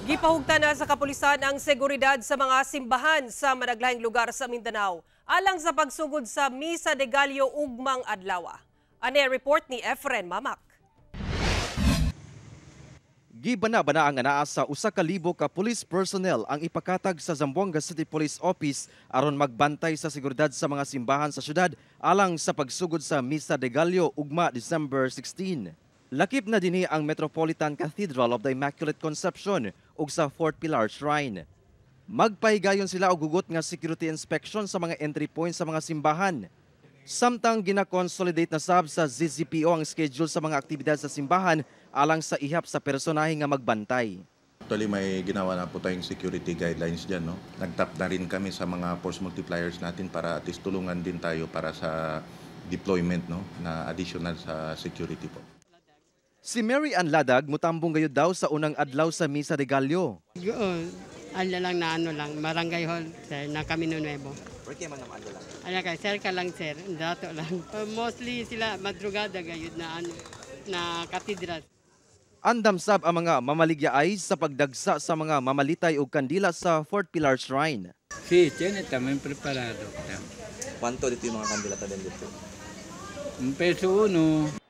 Gipahugtan na sa kapulisan ang seguridad sa mga simbahan sa managlahing lugar sa Mindanao alang sa pagsugod sa Misa de Gallo ugmang adlaw. Ane report ni Efren Mamak. Gibana-bana ang anaa sa 1,000 ka police personnel ang ipakatag sa Zamboanga City Police Office aron magbantay sa seguridad sa mga simbahan sa syudad alang sa pagsugod sa Misa de Gallo ugma December 16. Lakip na dinhi ang Metropolitan Cathedral of the Immaculate Conception ug sa Fort Pilar Shrine. Magpahigayon sila og hugot nga security inspection sa mga entry points sa mga simbahan. Samtang gina-consolidate na sab sa ZZPO ang schedule sa mga aktibidad sa simbahan alang sa ihap sa personahe nga magbantay. Actually, may ginawa na po tayong security guidelines dyan. No? Nag-tap na rin kami sa mga force multipliers natin para at least tulungan din tayo para sa deployment no? na additional sa security po. Si Mary Ann Ladag mutambong gayud daw sa unang adlaw sa Misa de Gallo. Ala lang na ano lang, barangay hall, sir, na Camino Nuevo. Pwede man naman lang. Ala kay sir ka lang sir, dato lang. Mostly sila madrugada gayud na ano, na katedral. Andam sab ang mga mamaligyaay sa pagdagsa sa mga mamalitay ug kandila sa Fort Pilar Shrine. Sí, tiene también preparado. ¿Cuánto dito yung mga kandila tayo dito? $1.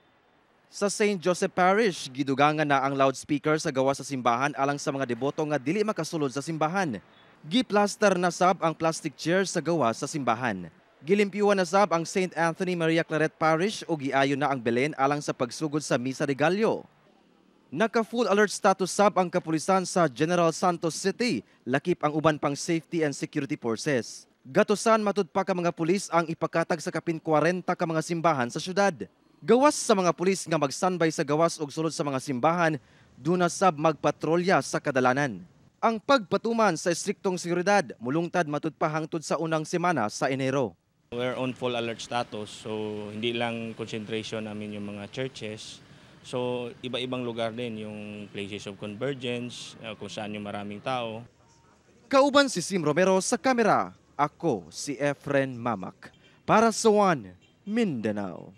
Sa St. Joseph Parish, gidugangan na ang loudspeaker sa gawa sa simbahan alang sa mga deboto nga dili makasulod sa simbahan. Giplaster na sab ang plastic chairs sa gawa sa simbahan. Gilimpyuan na sab ang St. Anthony Maria Claret Parish ug giayon na ang Belen alang sa pagsugod sa Misa de Gallo. Naka-full alert status sab ang kapulisan sa General Santos City, lakip ang uban pang safety and security forces. Gatusan matud pa ka mga pulis ang ipakatag sa kapin 40 ka mga simbahan sa syudad. Gawas sa mga pulis nga mag-standby sa gawas ug sulod sa mga simbahan, duna sab magpatrolya sa kadalanan. Ang pagpatuman sa istriktong seguridad mulungtad matud pa hangtod sa unang semana sa Enero. We're on full alert status, so hindi lang concentration namin yung mga churches. So iba-ibang lugar din yung places of convergence, kung saan yung maraming tao. Kauban si Sim Romero sa kamera, ako si Efren Mamak para sa One Mindanao.